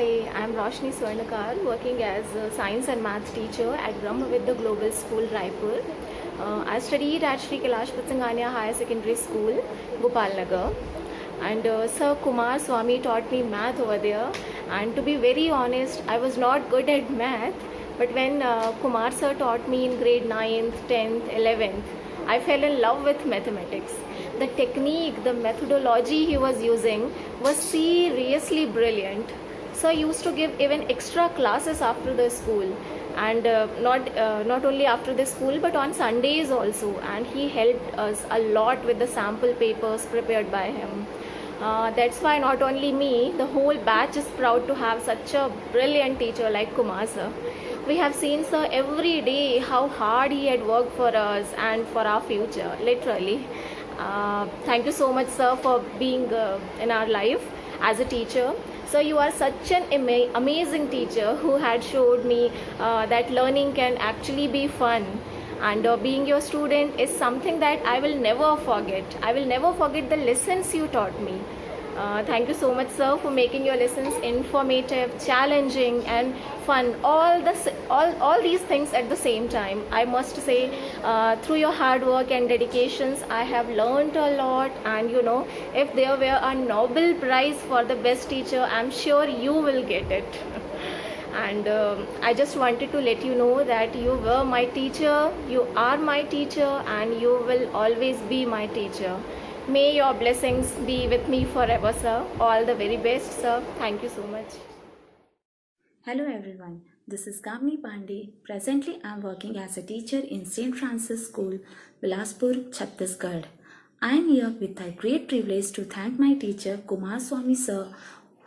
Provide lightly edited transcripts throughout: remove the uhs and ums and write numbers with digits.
Hi, I'm Roshni Swarnakar, working as a science and maths teacher at Brahmavidya Global School, Raipur. I studied at Sri Kailash Patsangania Higher Secondary School, Gopalnagar. And Sir Kumar Swami taught me math over there. And to be very honest, I was not good at math. But when Kumar sir taught me in grade 9th, 10th, 11th, I fell in love with mathematics. The technique, the methodology he was using was seriously brilliant. So I used to give even extra classes after the school, and not only after the school but on Sundays also. And he helped us a lot with the sample papers prepared by him. That's why not only me, the whole batch is proud to have such a brilliant teacher like Kumar sir. We have seen sir every day how hard he had worked for us and for our future, literally. Thank you so much, sir, for being in our life as a teacher. So you are such an amazing teacher who had showed me that learning can actually be fun, and being your student is something that I will never forget. I will never forget the lessons you taught me. Thank you so much, sir, for making your lessons informative, challenging, and fun. All these things at the same time. I must say, through your hard work and dedications, I have learned a lot. And if there were a Nobel Prize for the best teacher, I'm sure you will get it. And I just wanted to let you know that you were my teacher, you are my teacher, and you will always be my teacher. May your blessings be with me forever, sir. All the very best, sir. Thank you so much. Hello everyone, this is Kamini Pandey. Presently I am working as a teacher in St. Francis School, Bilaspur, Chhattisgarh. I am here with a great privilege to thank my teacher Kumar Swami sir,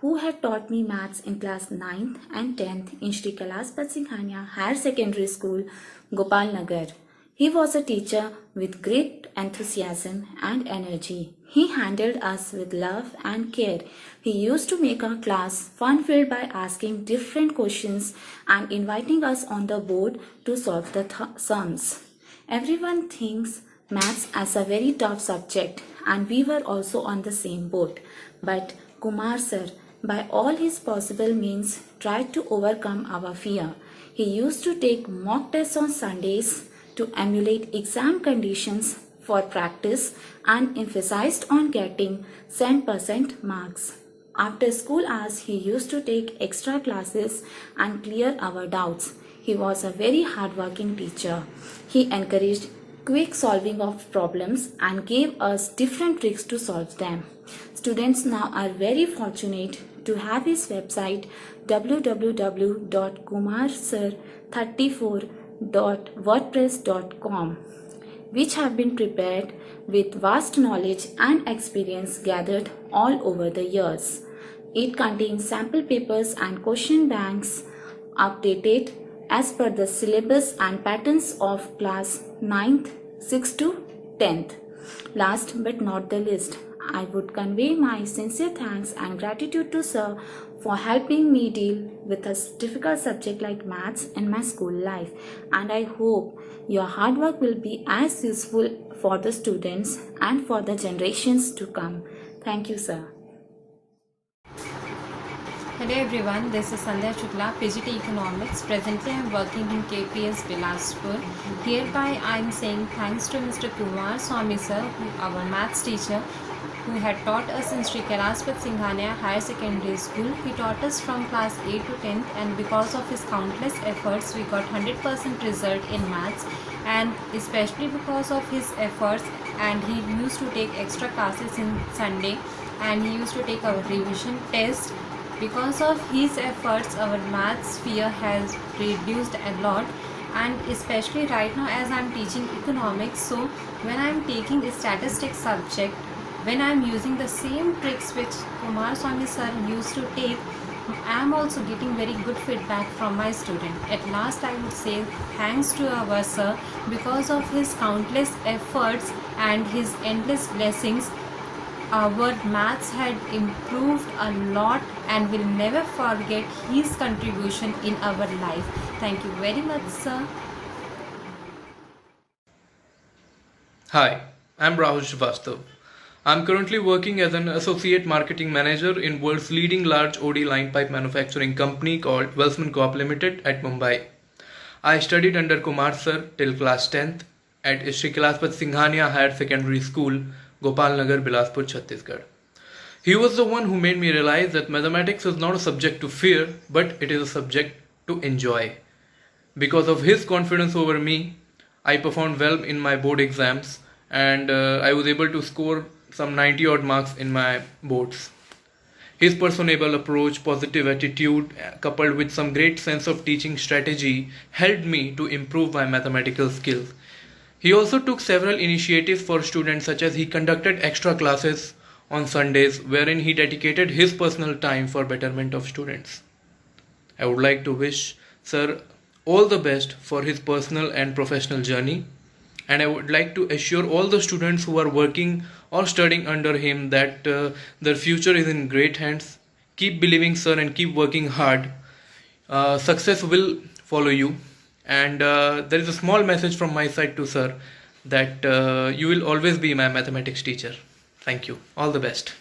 who had taught me maths in class 9th and 10th in Sri Kailash Patsangania Higher Secondary School, Gopalnagar. He was a teacher with great enthusiasm and energy. He handled us with love and care. He used to make our class fun-filled by asking different questions and inviting us on the board to solve the sums. Everyone thinks maths as a very tough subject, and we were also on the same boat. But Kumar sir, by all his possible means, tried to overcome our fear. He used to take mock tests on Sundays to emulate exam conditions for practice and emphasized on getting 100% marks. After school hours, he used to take extra classes and clear our doubts. He was a very hardworking teacher. He encouraged quick solving of problems and gave us different tricks to solve them. Students now are very fortunate to have his website www.kumarsir34.wordpress.com, which have been prepared with vast knowledge and experience gathered all over the years. It contains sample papers and question banks updated as per the syllabus and patterns of class 9th, 6th to 10th. Last but not the least, I would convey my sincere thanks and gratitude to sir for helping me deal with a difficult subject like maths in my school life, and I hope your hard work will be as useful for the students and for the generations to come. Thank you, sir. Hello everyone, this is Sandhya Shukla, PGT Economics. Presently I am working in KPS Bilaspur. Hereby I am saying thanks to Mr. Kumar Swami sir, our maths teacher, who had taught us in Sri Kailash Patsangania Higher Secondary School. He taught us from class 8 to 10th, and because of his countless efforts we got 100% result in maths, and especially because of his efforts, and he used to take extra classes in Sunday, and he used to take our revision test. Because of his efforts, our maths fear has reduced a lot, and especially right now as I am teaching economics, so when I am taking a statistics subject, when I am using the same tricks which Kumar Swami sir used to take, I am also getting very good feedback from my student. At last I would say thanks to our sir. Because of his countless efforts and his endless blessings, our maths had improved a lot, and will never forget his contribution in our life. Thank you very much, sir. Hi, I'm Rahul Srivastav. I'm currently working as an associate marketing manager in world's leading large OD line pipe manufacturing company called Welshman Co-op Limited at Mumbai. I studied under Kumar sir till class 10th at Shri Kailaspat Singhania Higher Secondary School, Gopalnagar, Bilaspur, Chhattisgarh. He was the one who made me realize that mathematics is not a subject to fear, but it is a subject to enjoy. Because of his confidence over me, I performed well in my board exams and I was able to score some 90 odd marks in my boards. His personable approach, positive attitude, coupled with some great sense of teaching strategy, helped me to improve my mathematical skills. He also took several initiatives for students, such as he conducted extra classes on Sundays wherein he dedicated his personal time for betterment of students. I would like to wish Sir all the best for his personal and professional journey, and I would like to assure all the students who are working or studying under him that their future is in great hands. Keep believing, sir, and keep working hard. Success will follow you, and there is a small message from my side to sir that you will always be my mathematics teacher. Thank you. All the best.